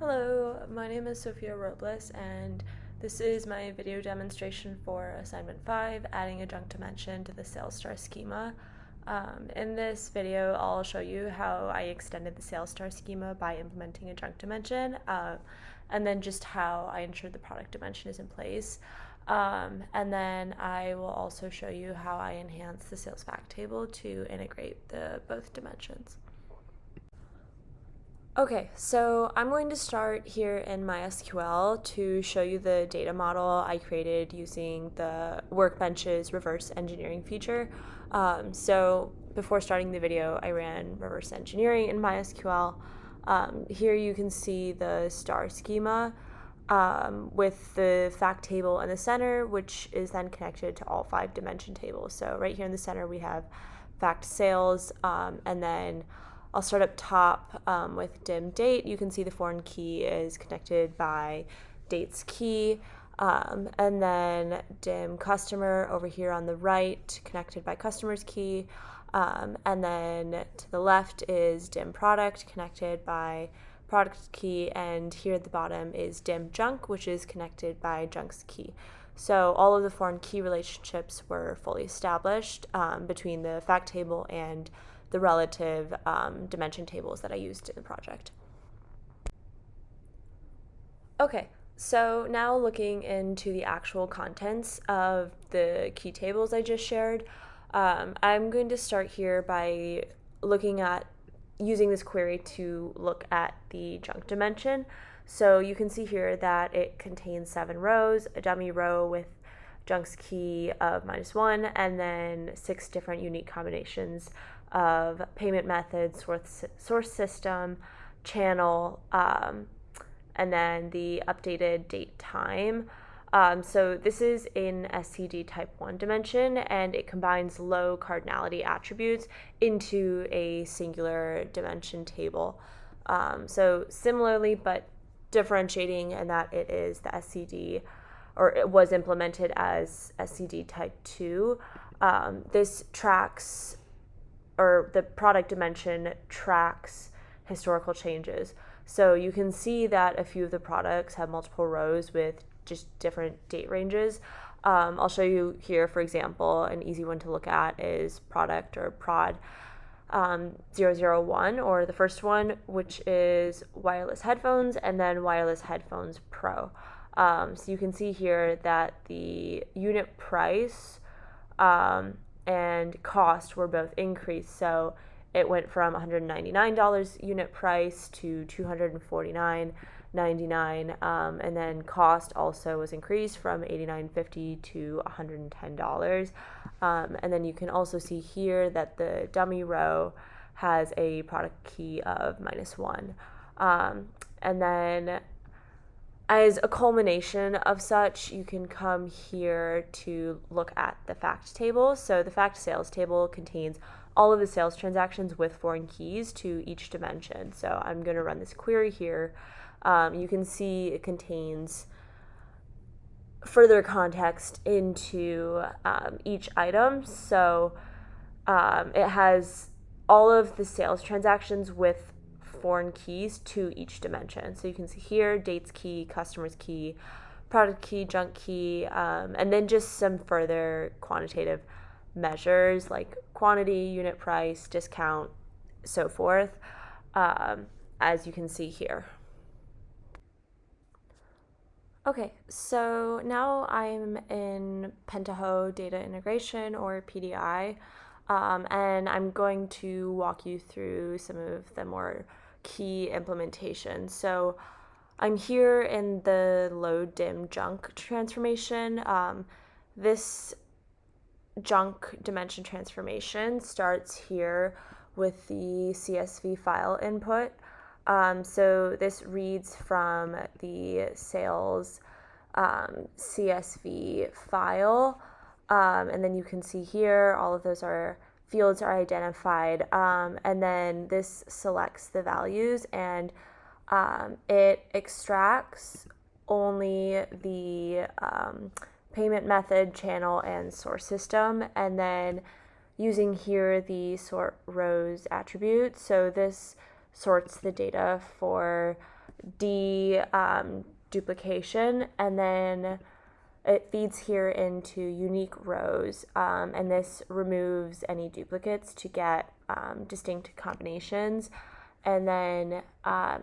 Hello, my name is Sophia Robles, and this is my video demonstration for Assignment 5, Adding Adjunct Dimension to the Sales Star Schema. In this video, I'll show you how I extended the Sales Star Schema by implementing Adjunct Dimension, and then just how I ensured the product dimension is in place. And then I will also show you how I enhance the sales fact table to integrate both dimensions. Okay, so I'm going to start here in MySQL to show you the data model I created using the Workbench's reverse engineering feature. So before starting the video, I ran reverse engineering in MySQL. Here you can see the star schema with the fact table in the center, which is then connected to all 5 dimension tables. So right here in the center we have fact sales, and then I'll start up top with dim date. You can see the foreign key is connected by date's key, and then dim customer over here on the right, connected by customer's key, and then to the left is dim product, connected by product key, and here at the bottom is dim junk, which is connected by junk's key. So all of the foreign key relationships were fully established between the fact table and the relative dimension tables that I used in the project. Okay, so now looking into the actual contents of the key tables I just shared, I'm going to start here by looking at using this query to look at the junk dimension. So you can see here that it contains 7 rows, a dummy row with junk's key of -1, and then 6 different unique combinations of payment methods, source system, channel, and then the updated date time. So this is in SCD type 1 dimension, and it combines low cardinality attributes into a singular dimension table. So similarly, but differentiating in that it is the SCD, or it was implemented as SCD type 2. This tracks, or the product dimension tracks historical changes. So you can see that a few of the products have multiple rows with just different date ranges. I'll show you here, for example, an easy one to look at is product or prod 001, or the first one, which is wireless headphones, and then wireless headphones pro. So you can see here that the unit price and cost were both increased. So it went from $199 unit price to $249.99, and then cost also was increased from $89.50 to $110. And then you can also see here that the dummy row has a product key of -1. And then as a culmination of such, you can come here to look at the fact table. So the fact sales table contains all of the sales transactions with foreign keys to each dimension. So I'm going to run this query here. You can see it contains further context into each item. So it has all of the sales transactions with foreign keys to each dimension. So you can see here date's key, customer's key, product key, junk key, and then just some further quantitative measures like quantity, unit price, discount, so forth, as you can see here. Okay, so now I'm in Pentaho Data Integration, or PDI, and I'm going to walk you through some of the more key implementations. So I'm here in the load dim junk transformation. This junk dimension transformation starts here with the CSV file input. So this reads from the sales CSV file, and then you can see here all of those fields are identified, and then this selects the values, and it extracts only the payment method, channel, and source system, and then using here the sort rows attribute. So this sorts the data for duplication, and then it feeds here into unique rows, and this removes any duplicates to get distinct combinations. And then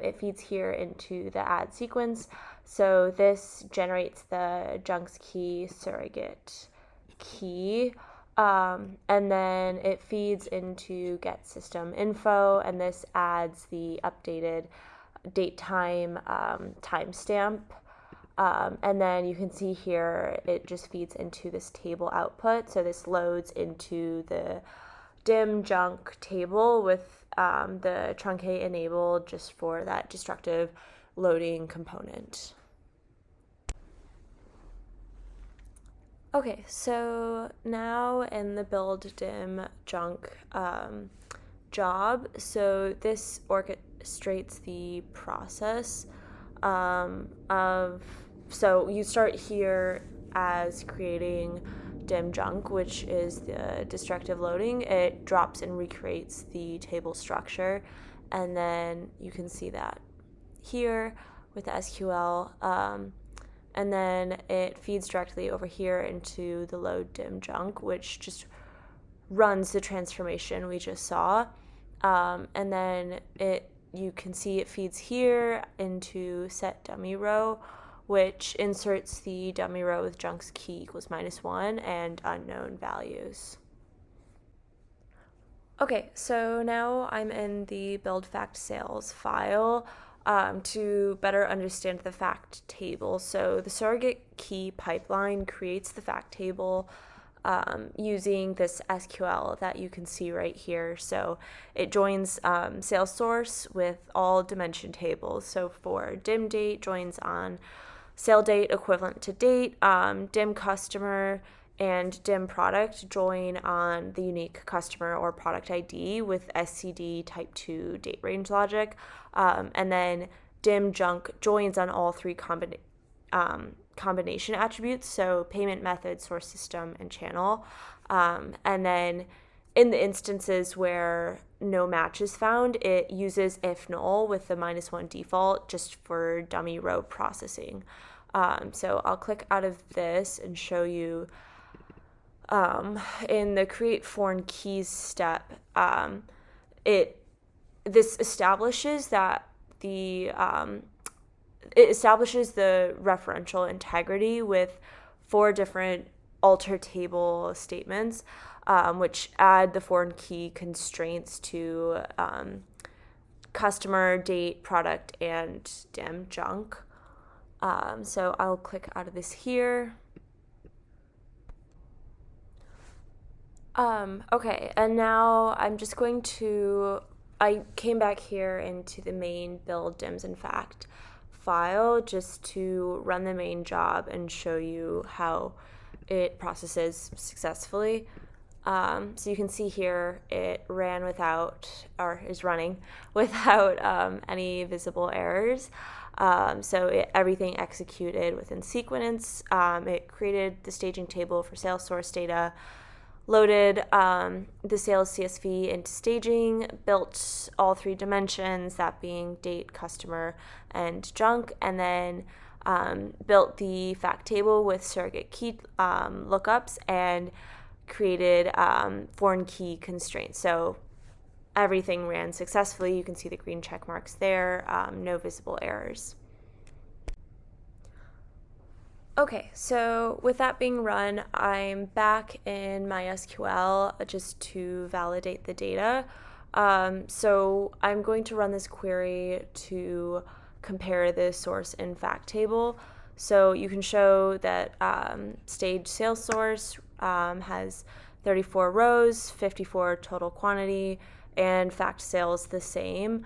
it feeds here into the add sequence. So this generates the junks key surrogate key. And then it feeds into get system info, and this adds the updated date time timestamp. And then you can see here it just feeds into this table output. So this loads into the dim junk table with the truncate enabled just for that destructive loading component. Okay, so now in the build dim junk job, so this orchestrates the process so you start here as creating dim junk, which is the destructive loading. It drops and recreates the table structure, and then you can see that here with the SQL, and then it feeds directly over here into the load dim junk, which just runs the transformation we just saw, and then you can see it feeds here into set dummy row, which inserts the dummy row with junks key equals -1 and unknown values. Okay, so now I'm in the build fact sales file to better understand the fact table. So the surrogate key pipeline creates the fact table using this SQL that you can see right here. So it joins sales source with all dimension tables. So for dim date, joins on sale date equivalent to date, dim customer and dim product join on the unique customer or product ID with SCD type 2 date range logic, and then dim junk joins on all three combination attributes, so payment method, source system, and channel. And then in the instances where no match is found, it uses if null with the -1 default just for dummy row processing. So I'll click out of this and show you in the create foreign keys step, this establishes that it establishes the referential integrity with 4 different alter table statements, which add the foreign key constraints to customer, date, product, and dim junk. So I'll click out of this here. Okay, and now I'm just going to, I came back here into the main build dims and fact file just to run the main job and show you how it processes successfully. So you can see here it ran without, or is running without any visible errors. So everything executed within sequence. It created the staging table for sales source data, loaded the sales CSV into staging, built all 3 dimensions, that being date, customer, and junk, and then built the fact table with surrogate key lookups and created foreign key constraints. So everything ran successfully. You can see the green check marks there, no visible errors. Okay, so with that being run, I'm back in MySQL just to validate the data. So I'm going to run this query to compare the source and fact table. So you can show that stage sales source has 34 rows, 54 total quantity, and fact sales the same.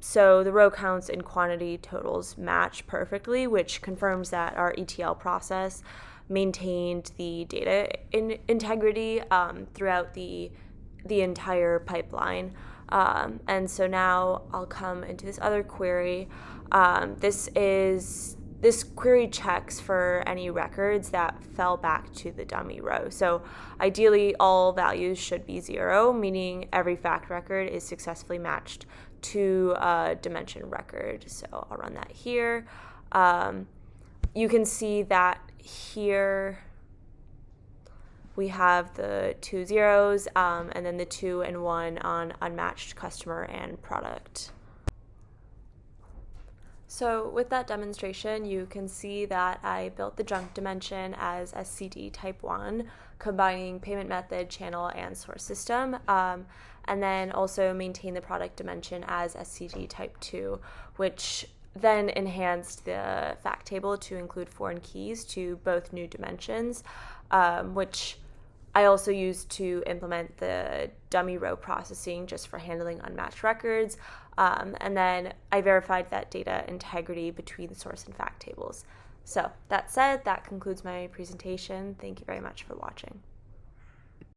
So the row counts and quantity totals match perfectly, which confirms that our ETL process maintained the data integrity throughout the entire pipeline. And so now I'll come into this other query. This query checks for any records that fell back to the dummy row. So ideally, all values should be 0, meaning every fact record is successfully matched to a dimension record. So I'll run that here. You can see that here we have the 2 zeros and then the 2 and 1 on unmatched customer and product. So with that demonstration, you can see that I built the junk dimension as SCD type 1, combining payment method, channel, and source system, and then also maintain the product dimension as SCD type 2, which then enhanced the fact table to include foreign keys to both new dimensions, which I also used to implement the dummy row processing just for handling unmatched records. And then I verified that data integrity between the source and fact tables. So that said, that concludes my presentation. Thank you very much for watching.